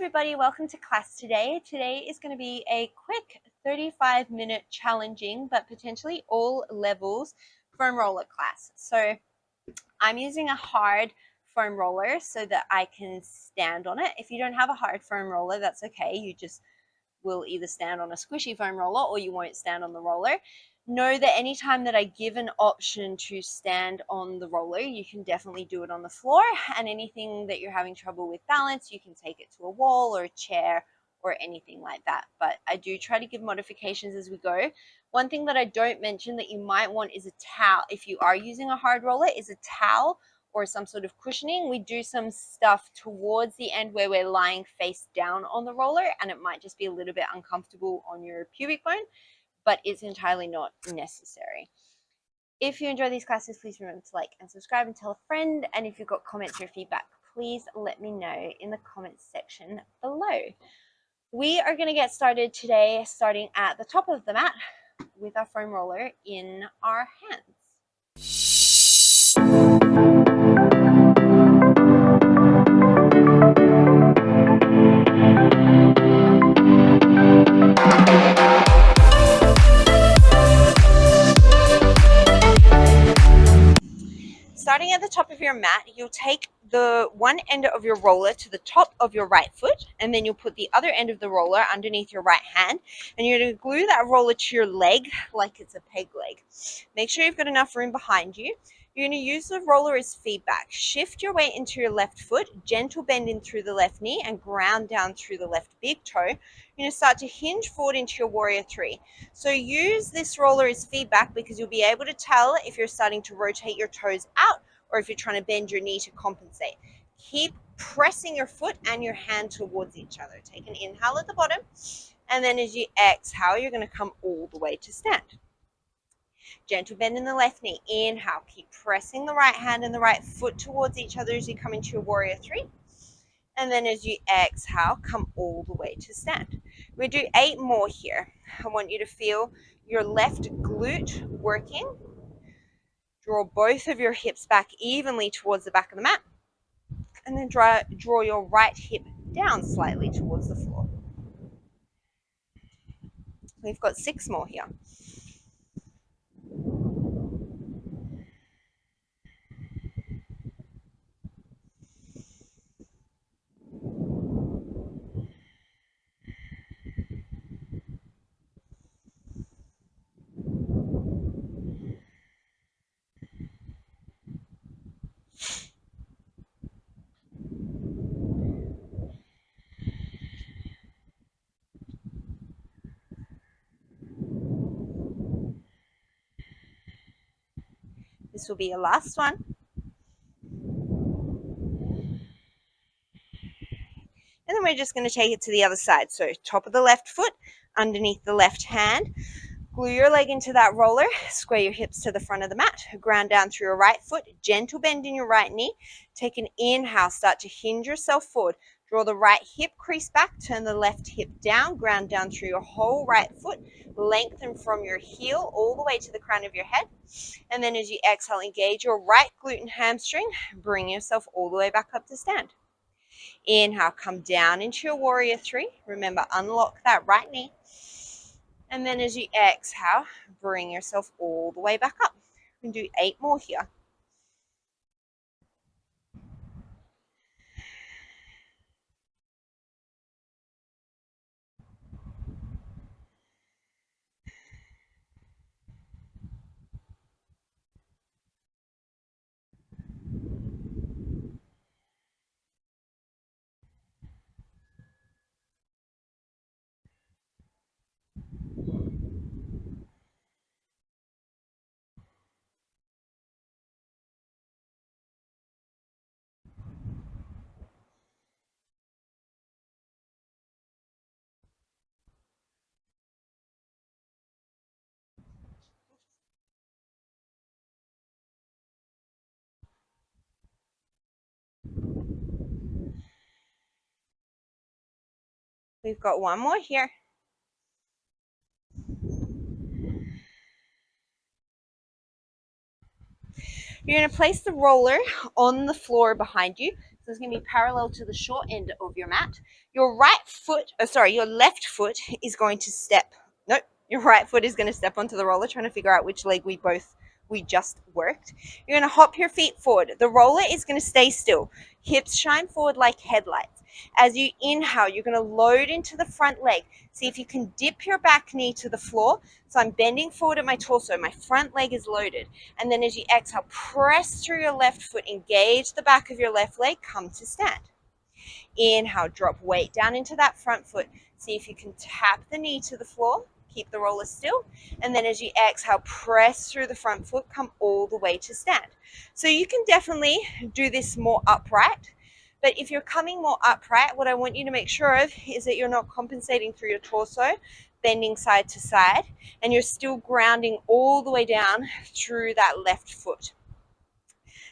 everybody, welcome to class today. Today is going to be a quick 35-minute challenging but potentially all levels foam roller class. So I'm using a hard foam roller so that I can stand on it. If you don't have a hard foam roller, that's okay. You just will either stand on a squishy foam roller or you won't stand on the roller. Know that anytime that I give an option to stand on the roller, you can definitely do it on the floor, and anything that you're having trouble with balance, you can take it to a wall or a chair or anything like that. But I do try to give modifications as we go. One thing that I don't mention that you might want is a towel. If you are using a hard roller, is a towel or some sort of cushioning. We do some stuff towards the end where we're lying face down on the roller, and it might just be a little bit uncomfortable on your pubic bone, but it's entirely not necessary. If you enjoy these classes, please remember to like and subscribe and tell a friend. And if you've got comments or feedback, please let me know in the comments section below. We are going to get started today, starting at the top of the mat with our foam roller in our hands. Starting at the top of your mat, you'll take the one end of your roller to the top of your right foot, and then you'll put the other end of the roller underneath your right hand, and you're going to glue that roller to your leg like it's a peg leg. Make sure you've got enough room behind you. You're going to use the roller as feedback. Shift your weight into your left foot, gentle bend in through the left knee, and ground down through the left big toe. You're going to start to hinge forward into your warrior three. So use this roller as feedback because you'll be able to tell if you're starting to rotate your toes out or if you're trying to bend your knee to compensate. Keep pressing your foot and your hand towards each other. Take an inhale at the bottom, and then as you exhale, you're going to come all the way to stand. Gentle bend in the left knee. Inhale. Keep pressing the right hand and the right foot towards each other as you come into your warrior three. And then as you exhale, come all the way to stand. We do 8 more here. I want you to feel your left glute working. Draw both of your hips back evenly towards the back of the mat. And then draw your right hip down slightly towards the floor. We've got 6 more here. This will be your last one. And then we're just going to take it to the other side. So top of the left foot, underneath the left hand. Glue your leg into that roller, square your hips to the front of the mat, ground down through your right foot, gentle bend in your right knee. Take an inhale, start to hinge yourself forward. Draw the right hip crease back, turn the left hip down, ground down through your whole right foot, lengthen from your heel all the way to the crown of your head. And then as you exhale, engage your right glute and hamstring, bring yourself all the way back up to stand. Inhale, come down into your warrior three. Remember, unlock that right knee. And then as you exhale, bring yourself all the way back up. We can do 8 more here. We've got 1 more here. You're going to place the roller on the floor behind you. So it's going to be parallel to the short end of your mat. Your your left foot is going to step. Nope, your right foot is going to step onto the roller, trying to figure out which leg we just worked. You're going to hop your feet forward. The roller is going to stay still. Hips shine forward like headlights. As you inhale, you're going to load into the front leg. See if you can dip your back knee to the floor. So I'm bending forward at my torso. My front leg is loaded. And then as you exhale, press through your left foot. Engage the back of your left leg. Come to stand. Inhale, drop weight down into that front foot. See if you can tap the knee to the floor. Keep the roller still. And then as you exhale, press through the front foot. Come all the way to stand. So you can definitely do this more upright. But if you're coming more upright, what I want you to make sure of is that you're not compensating through your torso, bending side to side, and you're still grounding all the way down through that left foot.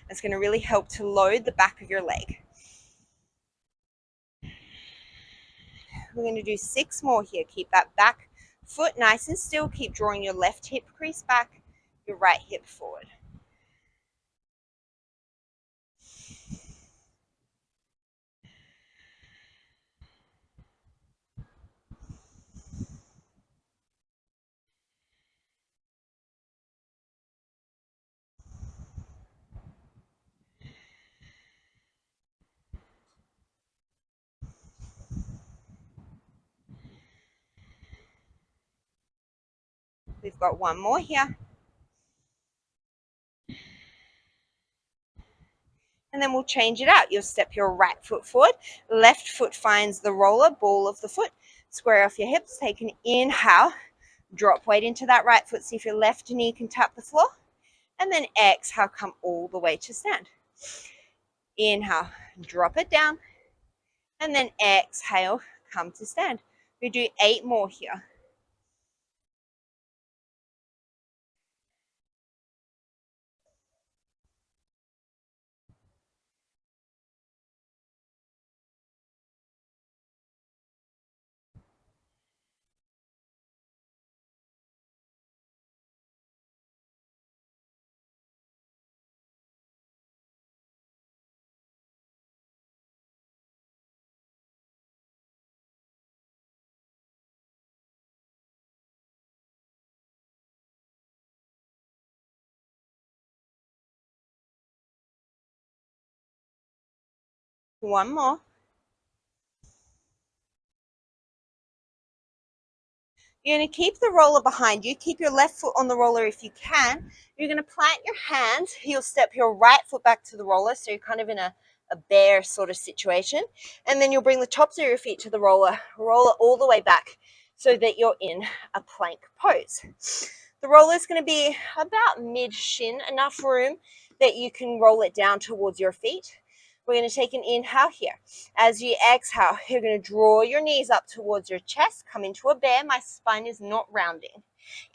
That's going to really help to load the back of your leg. We're going to do 6 more here. Keep that back foot nice and still. Keep drawing your left hip crease back, your right hip forward. We've got 1 more here. And then we'll change it out. You'll step your right foot forward. Left foot finds the roller, ball of the foot. Square off your hips. Take an inhale. Drop weight into that right foot. See if your left knee can tap the floor. And then exhale, come all the way to stand. Inhale, drop it down. And then exhale, come to stand. We do 8 more here. One more. You're going to keep the roller behind you. Keep your left foot on the roller if you can. You're going to plant your hands. You'll step your right foot back to the roller. So you're kind of in a bear sort of situation. And then you'll bring the tops of your feet to the roller. Roller all the way back so that you're in a plank pose. The roller is going to be about mid-shin, enough room that you can roll it down towards your feet. We're going to take an inhale here. As you exhale, you're going to draw your knees up towards your chest. Come into a bear. My spine is not rounding.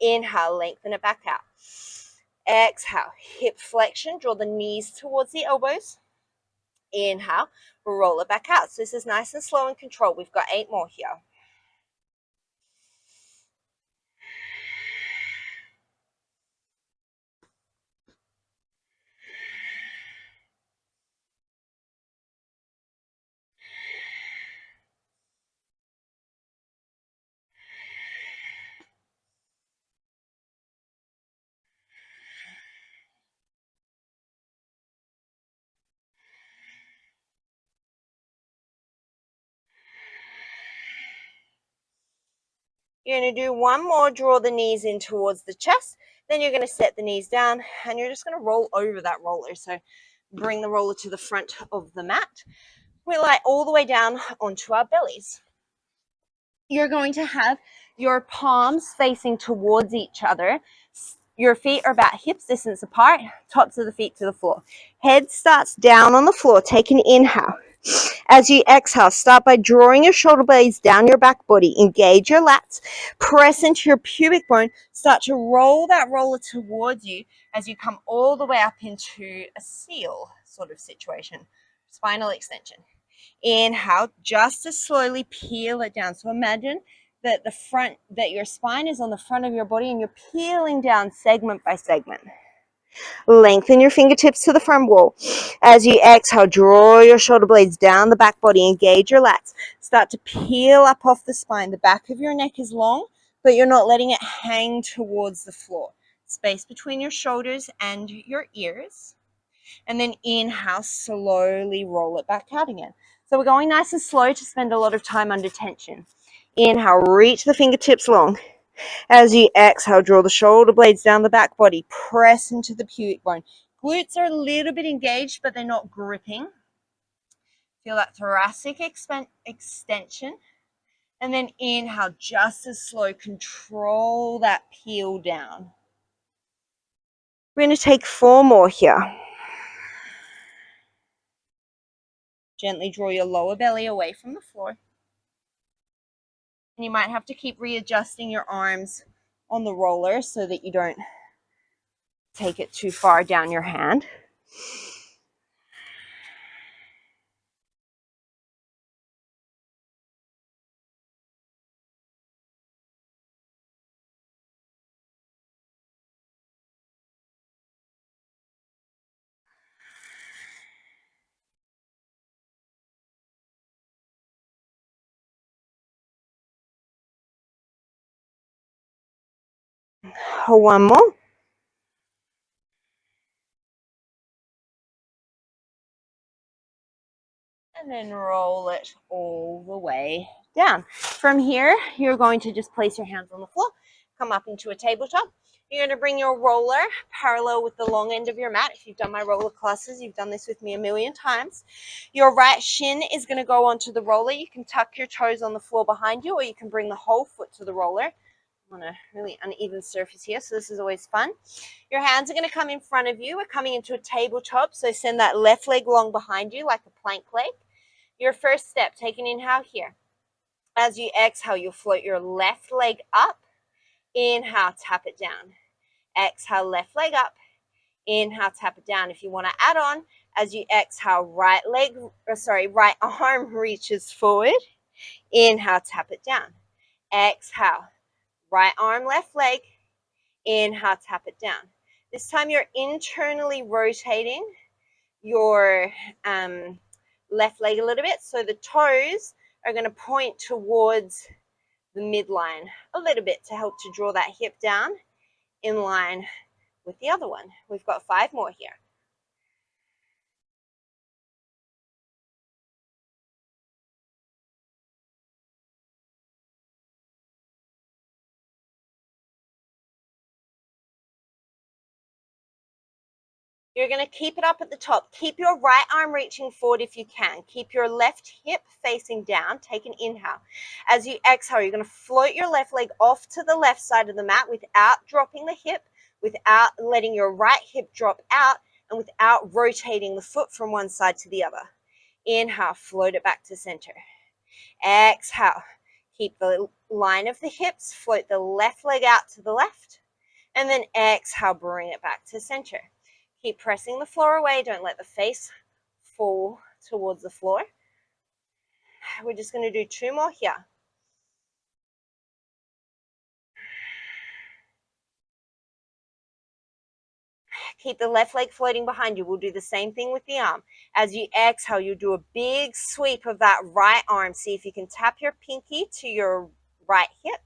Inhale, lengthen it back out. Exhale, hip flexion. Draw the knees towards the elbows. Inhale, roll it back out. So this is nice and slow and controlled. We've got 8 more here. You're going to do 1 more, draw the knees in towards the chest. Then you're going to set the knees down and you're just going to roll over that roller. So bring the roller to the front of the mat. We lie all the way down onto our bellies. You're going to have your palms facing towards each other. Your feet are about hips distance apart, tops of the feet to the floor. Head starts down on the floor. Take an inhale. As you exhale, start by drawing your shoulder blades down your back body. Engage your lats. Press into your pubic bone. Start to roll that roller towards you as you come all the way up into a seal sort of situation. Spinal extension. Inhale, just to slowly peel it down. So imagine that your spine is on the front of your body and you're peeling down segment by segment. Lengthen your fingertips to the front wall. As you exhale, draw your shoulder blades down the back body, engage your lats. Start to peel up off the spine. The back of your neck is long, but you're not letting it hang towards the floor. Space between your shoulders and your ears. And then inhale, slowly roll it back out again. So we're going nice and slow to spend a lot of time under tension. Inhale, reach the fingertips long. As you exhale, draw the shoulder blades down the back body, press into the pubic bone. Glutes are a little bit engaged, but they're not gripping. Feel that thoracic extension. And then inhale, just as slow, control that peel down. We're going to take 4 more here. Gently draw your lower belly away from the floor. And you might have to keep readjusting your arms on the roller so that you don't take it too far down your hand. One more. And then roll it all the way down. From here, you're going to just place your hands on the floor, come up into a tabletop. You're going to bring your roller parallel with the long end of your mat. If you've done my roller classes, you've done this with me a million times. Your right shin is going to go onto the roller. You can tuck your toes on the floor behind you, or you can bring the whole foot to the roller. I'm on a really uneven surface here, so this is always fun. Your hands are going to come in front of you. We're coming into a tabletop, so send that left leg long behind you like a plank leg. Your first step, take an inhale here. As you exhale, you'll float your left leg up. Inhale, tap it down. Exhale, left leg up. Inhale, tap it down. If you want to add on, as you exhale, right arm reaches forward. Inhale, tap it down. Exhale, right arm, left leg. Inhale, tap it down. This time you're internally rotating your left leg a little bit, so the toes are going to point towards the midline a little bit to help to draw that hip down in line with the other one. We've got 5 more here. You're going to keep it up at the top. Keep your right arm reaching forward if you can. Keep your left hip facing down. Take an inhale. As you exhale, you're going to float your left leg off to the left side of the mat without dropping the hip, without letting your right hip drop out, and without rotating the foot from one side to the other. Inhale, float it back to center. Exhale, keep the line of the hips, float the left leg out to the left, and then exhale, bring it back to center. Keep pressing the floor away. Don't let the face fall towards the floor. We're just going to do 2 more here. Keep the left leg floating behind you. We'll do the same thing with the arm. As you exhale, you'll do a big sweep of that right arm. See if you can tap your pinky to your right hip.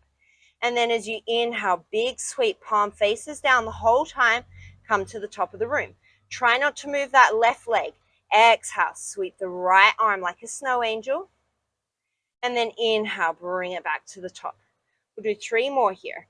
And then as you inhale, big sweep, palm faces down the whole time. Come to the top of the room. Try not to move that left leg. Exhale, sweep the right arm like a snow angel. And then inhale, bring it back to the top. We'll do 3 more here.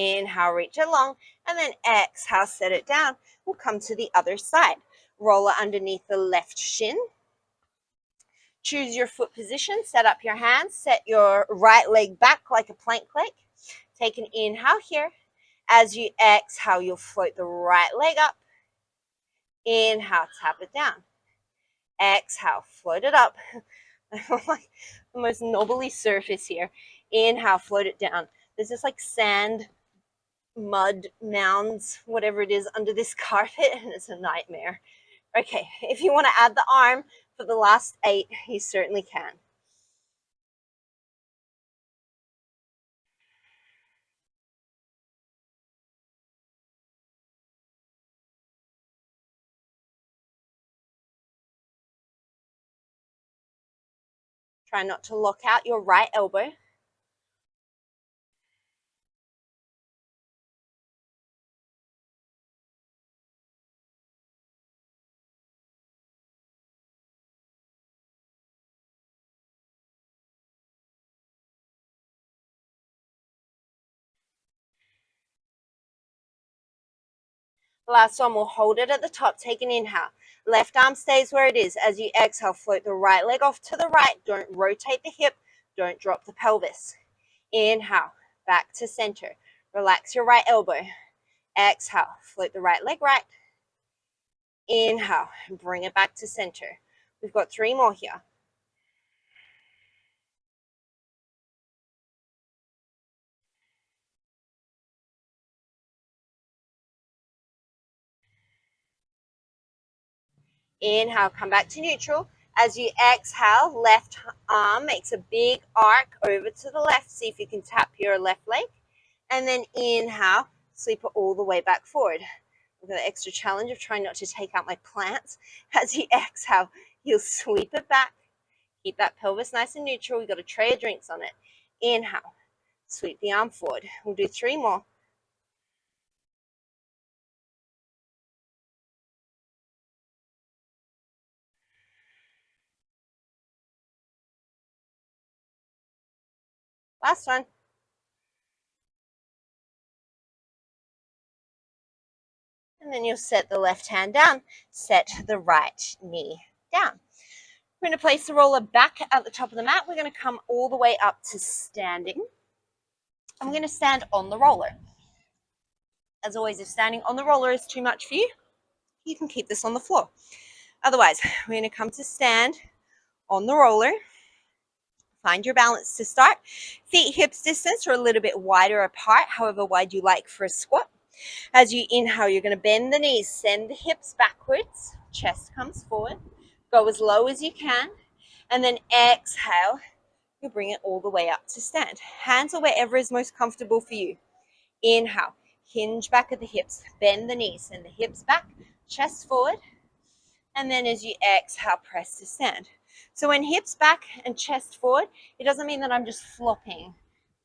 Inhale, reach it long, and then exhale, set it down. We'll come to the other side. Roller underneath the left shin. Choose your foot position, set up your hands, set your right leg back like a plank leg. Take an inhale here. As you exhale, you'll float the right leg up. Inhale, tap it down. Exhale, float it up. Like the most knobbly surface here. Inhale, float it down. This is like sand mud mounds, whatever it is, under this carpet, and it's a nightmare. Okay, if you want to add the arm for the last 8, you certainly can. Try not to lock out your right elbow. Last one, we'll hold it at the top. Take an inhale. Left arm stays where it is. As you exhale, float the right leg off to the right. Don't rotate the hip. Don't drop the pelvis. Inhale, back to center. Relax your right elbow. Exhale, float the right leg right. Inhale, bring it back to center. We've got 3 more here. Inhale, come back to neutral. As you exhale, left arm makes a big arc over to the left. See if you can tap your left leg. And then inhale, sweep it all the way back forward. I've got the extra challenge of trying not to take out my plants. As you exhale, you'll sweep it back. Keep that pelvis nice and neutral. We've got a tray of drinks on it. Inhale, sweep the arm forward. We'll do 3 more. Last one. And then you'll set the left hand down. Set the right knee down. We're going to place the roller back at the top of the mat. We're going to come all the way up to standing. I'm going to stand on the roller. As always, if standing on the roller is too much for you, you can keep this on the floor. Otherwise, we're going to come to stand on the roller. Find your balance to start. Feet hips distance or a little bit wider apart, however wide you like for a squat. As you inhale, you're going to bend the knees, send the hips backwards, chest comes forward. Go as low as you can. And then exhale, you bring it all the way up to stand. Hands are wherever is most comfortable for you. Inhale, hinge back at the hips, bend the knees, send the hips back, chest forward. And then as you exhale, press to stand. So when hips back and chest forward, it doesn't mean that I'm just flopping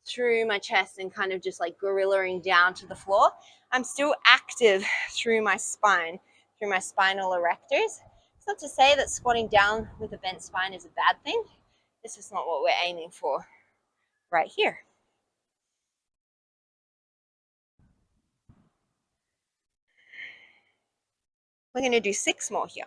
through my chest and kind of just like gorillaing down to the floor. I'm still active through my spine, through my spinal erectors. It's not to say that squatting down with a bent spine is a bad thing. This is not what we're aiming for right here. We're going to do 6 more here.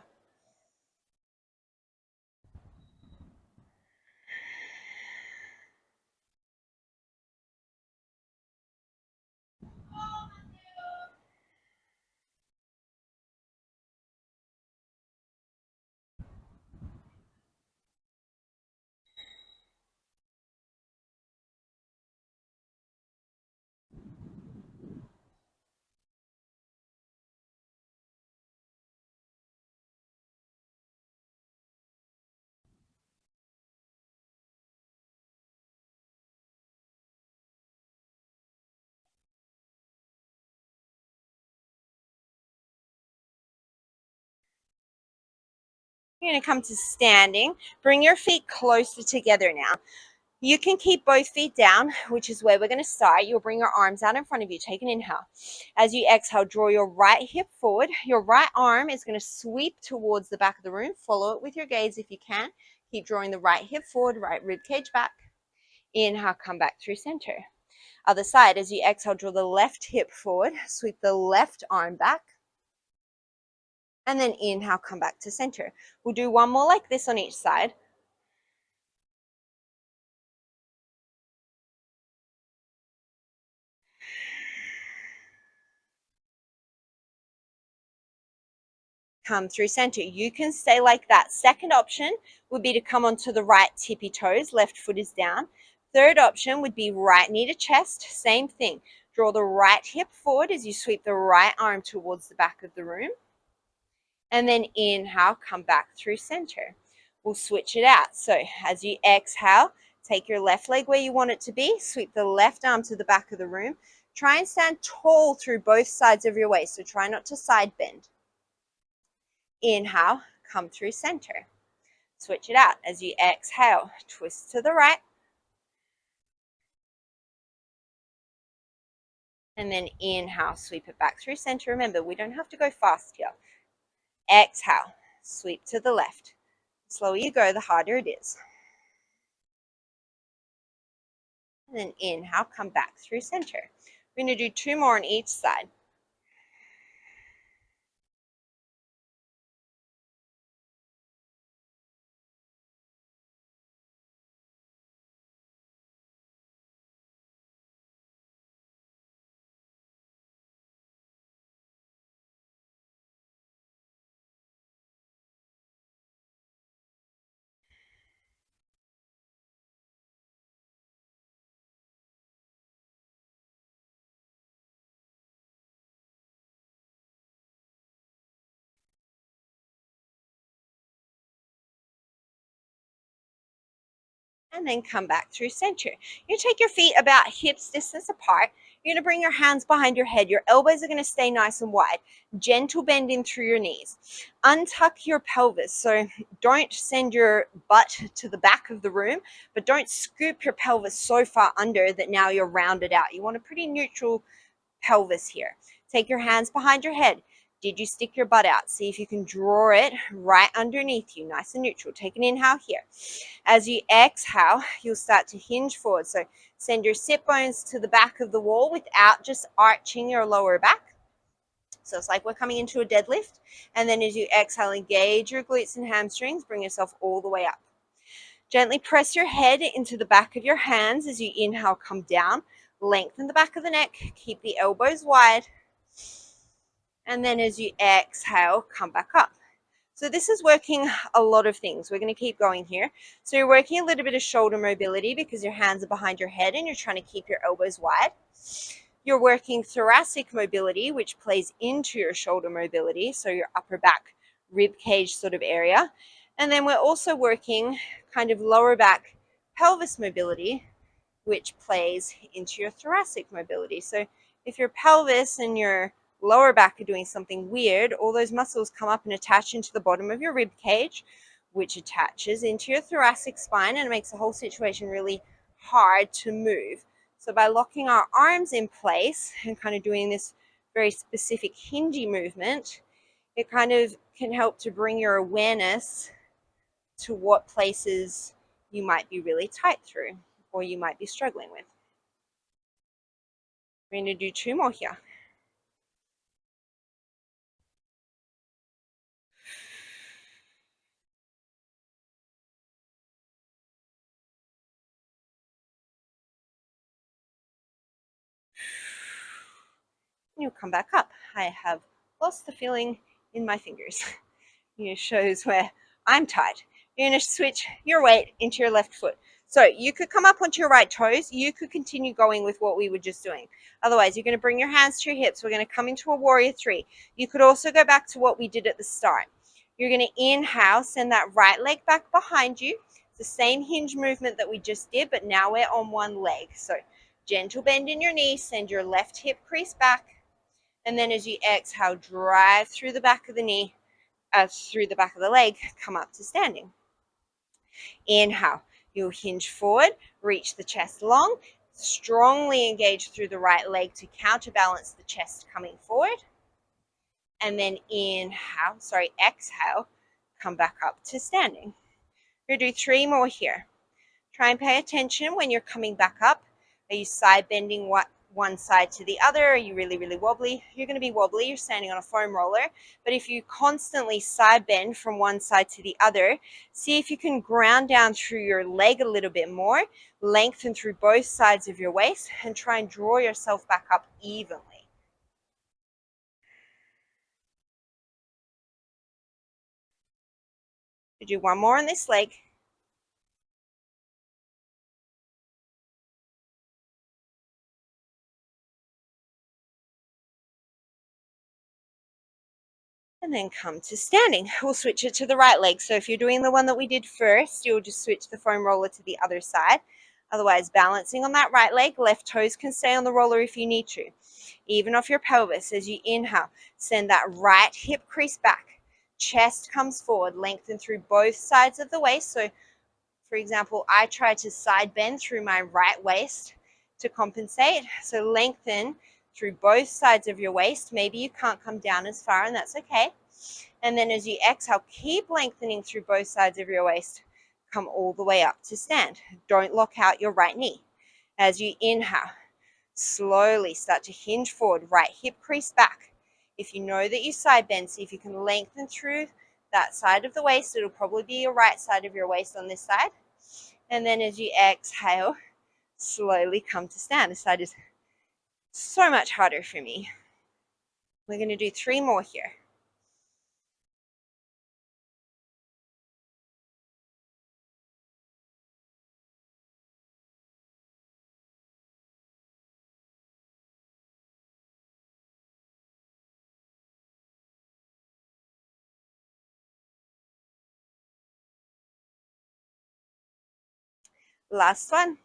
You're going to come to standing. Bring your feet closer together now. You can keep both feet down, which is where we're going to start. You'll bring your arms out in front of you. Take an inhale. As you exhale, draw your right hip forward. Your right arm is going to sweep towards the back of the room. Follow it with your gaze if you can. Keep drawing the right hip forward, right rib cage back. Inhale, come back through center. Other side, as you exhale, draw the left hip forward. Sweep the left arm back. And then inhale, come back to center. We'll do 1 more like this on each side. Come through center. You can stay like that. Second option would be to come onto the right tippy toes. Left foot is down. Third option would be right knee to chest. Same thing. Draw the right hip forward as you sweep the right arm towards the back of the room. And then inhale, come back through center. We'll switch it out. So as you exhale, take your left leg where you want it to be, sweep the left arm to the back of the room. Try and stand tall through both sides of your waist, so try not to side bend. Inhale, come through center. Switch it out. As you exhale, twist to the right. And then inhale, sweep it back through center. Remember, we don't have to go fast here. Exhale, sweep to the left. The slower you go, the harder it is. And then inhale, come back through center. We're going to do 2 more on each side. And then come back through center. You take your feet about hips distance apart. You're going to bring your hands behind your head. Your elbows are going to stay nice and wide. Gentle bend in through your knees. Untuck your pelvis. So don't send your butt to the back of the room, but don't scoop your pelvis so far under that now you're rounded out. You want a pretty neutral pelvis here. Take your hands behind your head. Did you stick your butt out? See if you can draw it right underneath you, nice and neutral. Take an inhale here. As you exhale, you'll start to hinge forward. So send your sit bones to the back of the wall without just arching your lower back. So it's like we're coming into a deadlift. And then as you exhale, engage your glutes and hamstrings, bring yourself all the way up. Gently press your head into the back of your hands as you inhale, come down. Lengthen the back of the neck, keep the elbows wide. And then as you exhale, come back up. So this is working a lot of things. We're going to keep going here. So you're working a little bit of shoulder mobility because your hands are behind your head and you're trying to keep your elbows wide. You're working thoracic mobility, which plays into your shoulder mobility, so your upper back, rib cage sort of area. And then we're also working kind of lower back pelvis mobility, which plays into your thoracic mobility. So if your pelvis and your lower back are doing something weird, all those muscles come up and attach into the bottom of your rib cage, which attaches into your thoracic spine and makes the whole situation really hard to move. So by locking our arms in place and kind of doing this very specific hingy movement, it kind of can help to bring your awareness to what places you might be really tight through or you might be struggling with. We're going to do 2 more here. You'll come back up. I have lost the feeling in my fingers. It shows where I'm tight. You're going to switch your weight into your left foot. So you could come up onto your right toes. You could continue going with what we were just doing. Otherwise, you're going to bring your hands to your hips. We're going to come into a warrior 3. You could also go back to what we did at the start. You're going to inhale, send that right leg back behind you. It's the same hinge movement that we just did, but now we're on one leg. So gentle bend in your knee, send your left hip crease back. And then as you exhale, drive through the back of the knee, through the back of the leg, come up to standing. Inhale, you'll hinge forward, reach the chest long, strongly engage through the right leg to counterbalance the chest coming forward. And then exhale, come back up to standing. We'll do 3 more here. Try and pay attention when you're coming back up. Are you side bending one side to the other? Are you really, really wobbly? You're going to be wobbly. You're standing on a foam roller. But if you constantly side bend from one side to the other, see if you can ground down through your leg a little bit more, lengthen through both sides of your waist, and try and draw yourself back up evenly. Do 1 more on this leg. And then come to standing. We'll switch it to the right leg. So if you're doing the one that we did first, you'll just switch the foam roller to the other side. Otherwise, balancing on that right leg, left toes can stay on the roller if you need to. Even off your pelvis, as you inhale, send that right hip crease back. Chest comes forward, lengthen through both sides of the waist. So, for example, I try to side bend through my right waist to compensate. So lengthen through both sides of your waist. Maybe you can't come down as far, and that's okay. And then as you exhale, keep lengthening through both sides of your waist. Come all the way up to stand. Don't lock out your right knee. As you inhale, slowly start to hinge forward, right hip crease back. If you know that you side bend, see if you can lengthen through that side of the waist. It'll probably be your right side of your waist on this side. And then as you exhale, slowly come to stand. This side is so much harder for me. We're going to do 3 more here. Last one.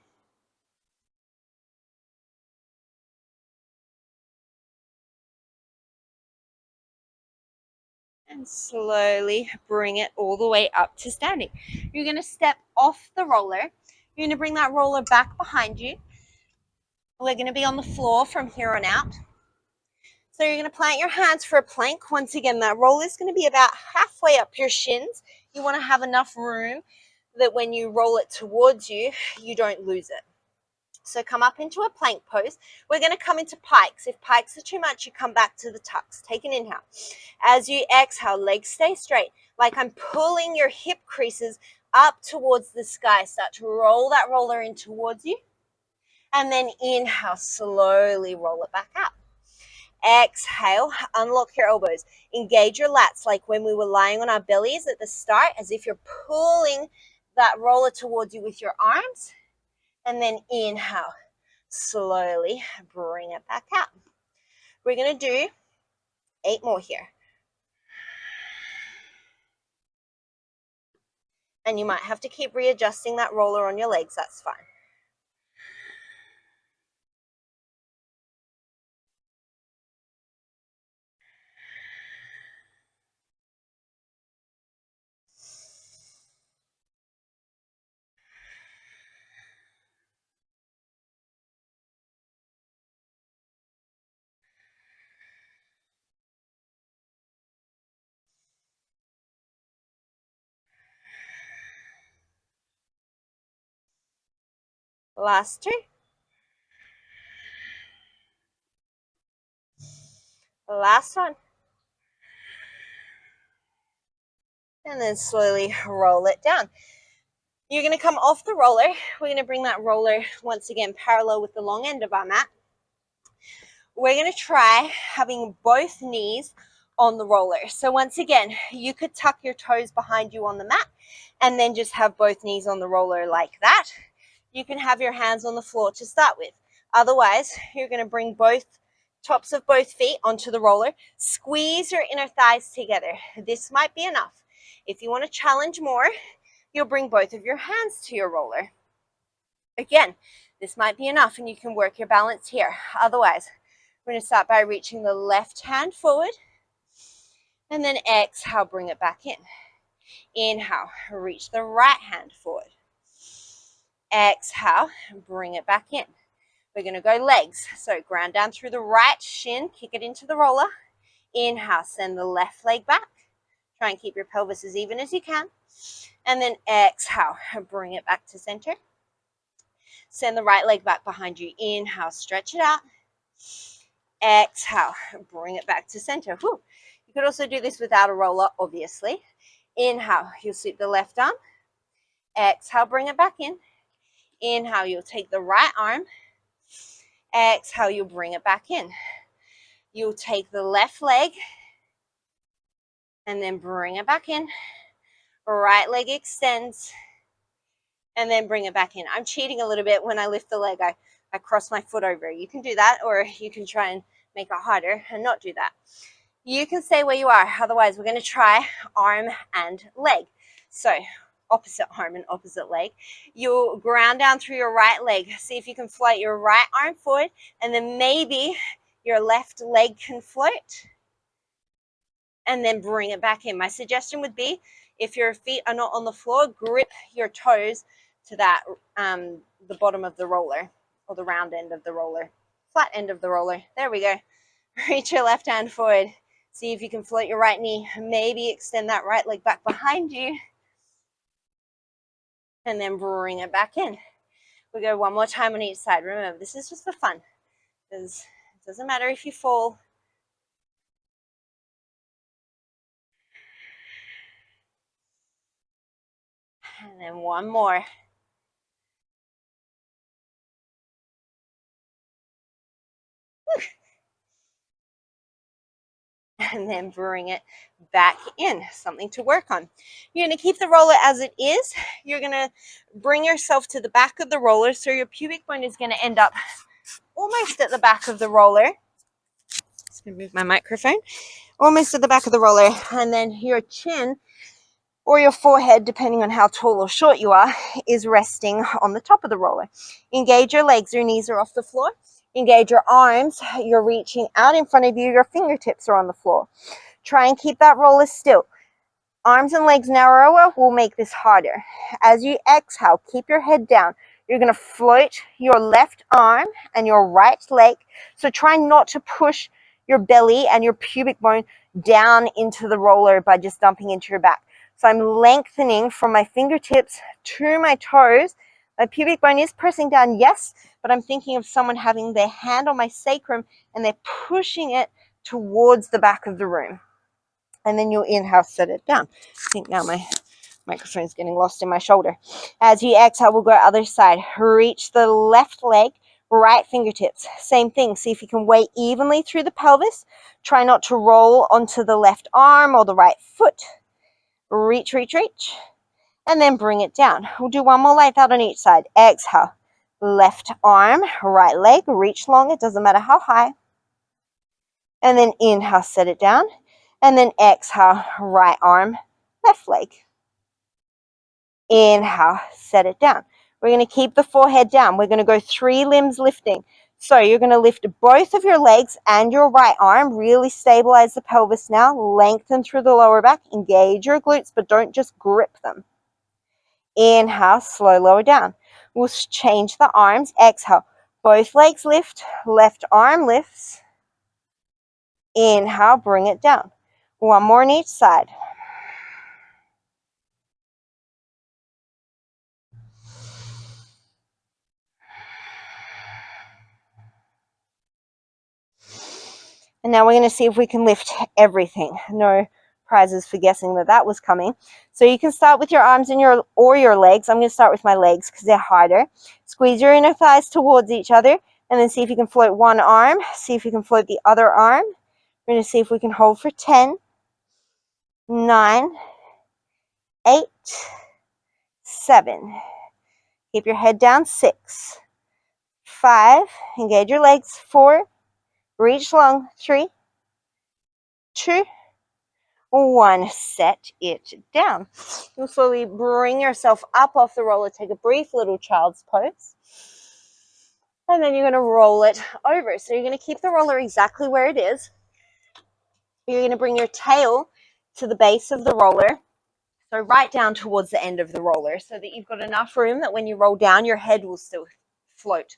And slowly bring it all the way up to standing. You're going to step off the roller. You're going to bring that roller back behind you. We're going to be on the floor from here on out. So you're going to plant your hands for a plank. Once again, that roller is going to be about halfway up your shins. You want to have enough room that when you roll it towards you, you don't lose it. So come up into a plank pose. We're going to come into pikes. If pikes are too much, you come back to the tucks. Take an inhale. As you exhale, legs stay straight. Like I'm pulling your hip creases up towards the sky. Start to roll that roller in towards you. And then inhale, slowly roll it back up. Exhale, unlock your elbows. Engage your lats like when we were lying on our bellies at the start, as if you're pulling that roller towards you with your arms. And then inhale, slowly bring it back out. We're going to do 8 more here. And you might have to keep readjusting that roller on your legs. That's fine. Last 2. Last one. And then slowly roll it down. You're going to come off the roller. We're going to bring that roller once again parallel with the long end of our mat. We're going to try having both knees on the roller. So once again, you could tuck your toes behind you on the mat and then just have both knees on the roller like that. You can have your hands on the floor to start with. Otherwise, you're going to bring both tops of both feet onto the roller. Squeeze your inner thighs together. This might be enough. If you want to challenge more, you'll bring both of your hands to your roller. Again, this might be enough and you can work your balance here. Otherwise, we're going to start by reaching the left hand forward and then exhale, bring it back in. Inhale, reach the right hand forward. Exhale, bring it back in. We're going to go legs. So ground down through the right shin, kick it into the roller. Inhale, send the left leg back. Try and keep your pelvis as even as you can. And then exhale, bring it back to center. Send the right leg back behind you. Inhale, stretch it out. Exhale, bring it back to center. Whew. You could also do this without a roller, obviously. Inhale, you'll sweep the left arm. Exhale, bring it back in. Inhale, you'll take the right arm. Exhale, you'll bring it back in. You'll take the left leg and then bring it back in. Right leg extends and then bring it back in. I'm cheating a little bit when I lift the leg. I cross my foot over. You can do that, or you can try and make it harder and not do that. You can stay where you are. Otherwise, we're going to try arm and leg. So opposite arm and opposite leg. You'll ground down through your right leg. See if you can float your right arm forward, and then maybe your left leg can float, and then bring it back in. My suggestion would be, if your feet are not on the floor, grip your toes to that the bottom of the roller, or the round end of the roller, flat end of the roller. There we go. Reach your left hand forward. See if you can float your right knee. Maybe extend that right leg back behind you, and then bring it back in. We go one more time on each side. Remember, this is just for fun, because it doesn't matter if you fall. And then one more. And then bring it back in. Something to work on. You're going to keep the roller as it is. You're going to bring yourself to the back of the roller, so your pubic bone is going to end up almost at the back of the roller. Just going to move my microphone. Almost at the back of the roller, and then your chin or your forehead, depending on how tall or short you are, is resting on the top of the roller. Engage your legs. Your knees are off the floor. Engage your arms. You're reaching out in front of you. Your fingertips are on the floor. Try and keep that roller still. Arms and legs narrower will make this harder. As you exhale, keep your head down. You're going to float your left arm and your right leg. So try not to push your belly and your pubic bone down into the roller by just dumping into your back. So I'm lengthening from my fingertips to my toes. My pubic bone is pressing down, yes, but I'm thinking of someone having their hand on my sacrum and they're pushing it towards the back of the room. And then you'll inhale, set it down. I think now my microphone's getting lost in my shoulder. As you exhale, we'll go other side. Reach the left leg, right fingertips. Same thing. See if you can weigh evenly through the pelvis. Try not to roll onto the left arm or the right foot. Reach, reach, reach. And then bring it down. We'll do one more like that on each side. Exhale. Left arm, right leg. Reach long. It doesn't matter how high. And then inhale, set it down. And then exhale, right arm, left leg. Inhale, set it down. We're going to keep the forehead down. We're going to go 3 limbs lifting. So you're going to lift both of your legs and your right arm. Really stabilize the pelvis now. Lengthen through the lower back. Engage your glutes, but don't just grip them. Inhale, slow lower down. We'll change the arms. Exhale. Both legs lift. Left arm lifts. Inhale, bring it down. One more on each side. And now we're going to see if we can lift everything. No prizes for guessing that that was coming. So you can start with your arms and your legs. I'm going to start with my legs because they're harder. Squeeze your inner thighs towards each other, and then see if you can float one arm. See if you can float the other arm. We're going to see if we can hold for 10, 9, 8, 7. Keep your head down. 6, 5. Engage your legs. 4. Reach long. 3, 2, 1. Set it down. You'll slowly bring yourself up off the roller. Take a brief little child's pose. And then you're going to roll it over. So you're going to keep the roller exactly where it is. You're going to bring your tail to the base of the roller. So right down towards the end of the roller, so that you've got enough room that when you roll down, your head will still float.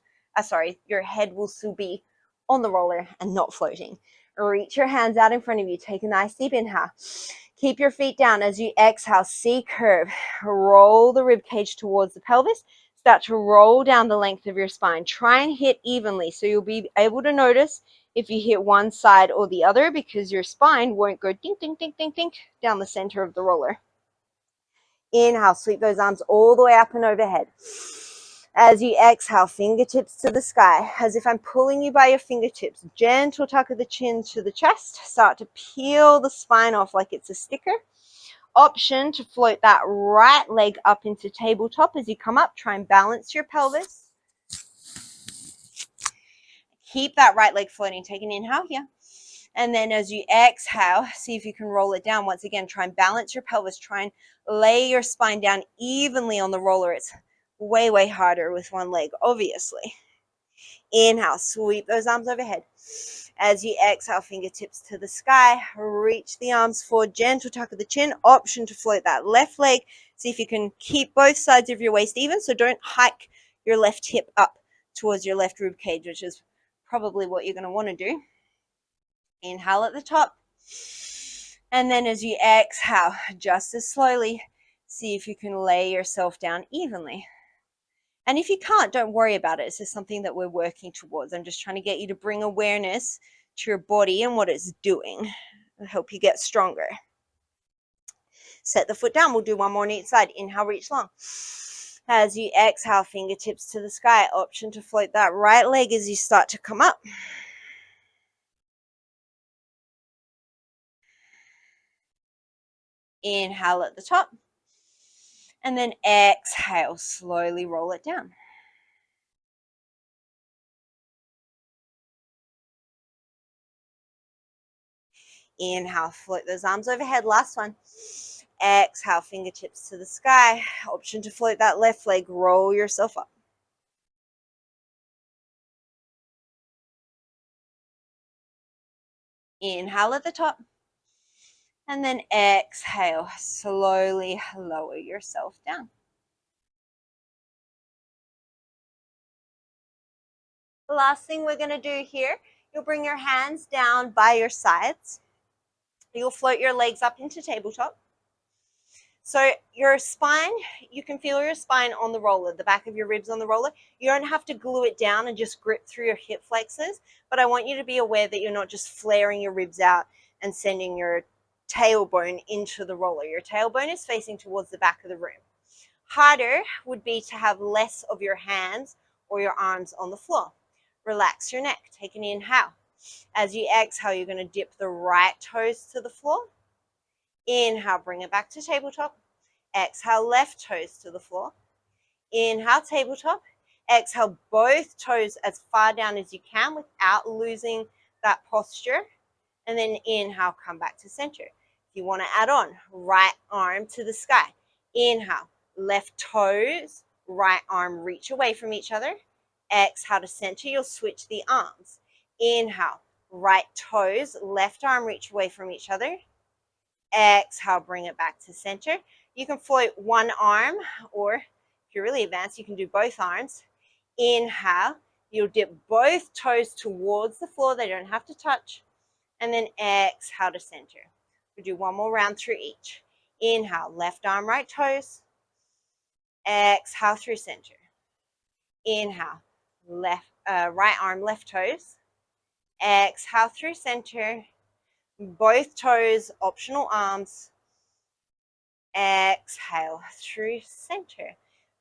Your head will still be on the roller and not floating. Reach your hands out in front of you. Take a nice deep inhale. Keep your feet down as you exhale. C curve. Roll the rib cage towards the pelvis. Start to roll down the length of your spine. Try and hit evenly, so you'll be able to notice if you hit one side or the other, because your spine won't go ding, ding, ding, ding, ding down the center of the roller. Inhale, sweep those arms all the way up and overhead. As you exhale, fingertips to the sky, as if I'm pulling you by your fingertips. Gentle tuck of the chin to the chest. Start to peel the spine off like it's a sticker. Option to float that right leg up into tabletop as you come up. Try and balance your pelvis. Keep that right leg floating. Take an inhale here. And then as you exhale, see if you can roll it down. Once again, try and balance your pelvis. Try and lay your spine down evenly on the roller. It's way, way harder with one leg, obviously. Inhale, sweep those arms overhead. As you exhale, fingertips to the sky. Reach the arms forward, gentle tuck of the chin. Option to float that left leg. See if you can keep both sides of your waist even. So don't hike your left hip up towards your left rib cage, which is probably what you're going to want to do. Inhale at the top. And then as you exhale, just as slowly, see if you can lay yourself down evenly. And if you can't, don't worry about it. It's just something that we're working towards. I'm just trying to get you to bring awareness to your body and what it's doing to help you get stronger. Set the foot down. We'll do one more on each side. Inhale, reach long. As you exhale, fingertips to the sky. Option to float that right leg as you start to come up. Inhale at the top. And then exhale, slowly roll it down. Inhale, float those arms overhead. Last one. Exhale, fingertips to the sky. Option to float that left leg. Roll yourself up. Inhale at the top. And then exhale, slowly lower yourself down. The last thing we're going to do here, you'll bring your hands down by your sides. You'll float your legs up into tabletop. So your spine, you can feel your spine on the roller, the back of your ribs on the roller. You don't have to glue it down and just grip through your hip flexors, but I want you to be aware that you're not just flaring your ribs out and sending your tailbone into the roller. Your tailbone is facing towards the back of the room. Harder would be to have less of your hands or your arms on the floor. Relax your neck. Take an inhale. As you exhale, you're going to dip the right toes to the floor. Inhale, bring it back to tabletop. Exhale, left toes to the floor. Inhale, tabletop. Exhale, both toes as far down as you can without losing that posture. And then inhale, come back to center. If you want to add on, right arm to the sky. Inhale, left toes, right arm reach away from each other. Exhale to center, you'll switch the arms. Inhale, right toes, left arm reach away from each other. Exhale, bring it back to center. You can float one arm, or if you're really advanced, you can do both arms. Inhale, you'll dip both toes towards the floor. They don't have to touch. And then exhale to center. We'll do one more round through each. Inhale, left arm, right toes. Exhale through center. Inhale, right arm, left toes. Exhale through center. Both toes, optional arms. Exhale through center.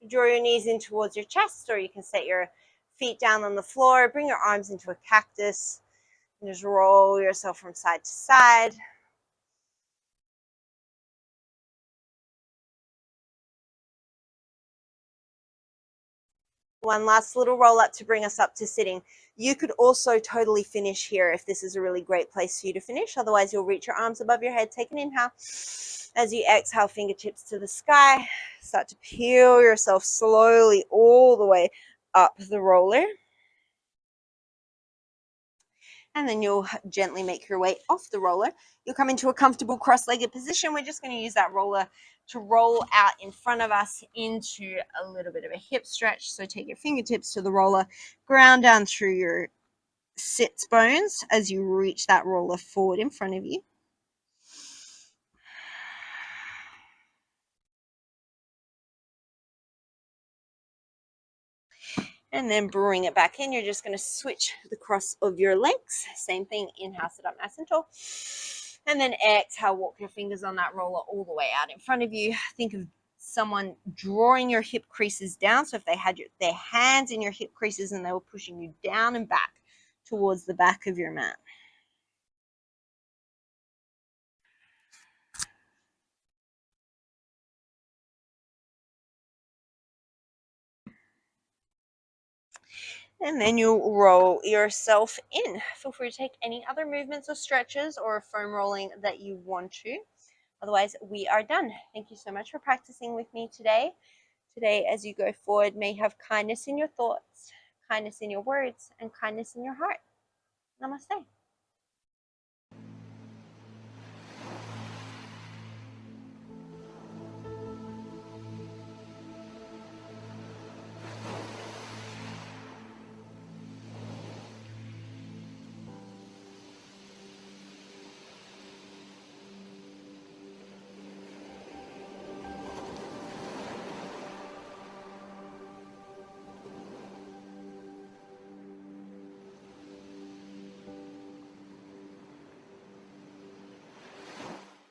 Draw your knees in towards your chest, or you can set your feet down on the floor. Bring your arms into a cactus. And just roll yourself from side to side. One last little roll up to bring us up to sitting. You could also totally finish here if this is a really great place for you to finish. Otherwise, you'll reach your arms above your head. Take an inhale. As you exhale, fingertips to the sky. Start to peel yourself slowly all the way up the roller. And then you'll gently make your way off the roller. You'll come into a comfortable cross-legged position. We're just going to use that roller to roll out in front of us into a little bit of a hip stretch. So take your fingertips to the roller, ground down through your sits bones as you reach that roller forward in front of you. And then bring it back in. You're just going to switch the cross of your legs. Same thing, inhale, sit up nice and tall. And then exhale, walk your fingers on that roller all the way out in front of you. Think of someone drawing your hip creases down. So if they had their hands in your hip creases and they were pushing you down and back towards the back of your mat. And then you'll roll yourself in. Feel free to take any other movements or stretches or foam rolling that you want to. Otherwise, we are done. Thank you so much for practicing with me today. Today, as you go forward, may have kindness in your thoughts, kindness in your words, and kindness in your heart. Namaste.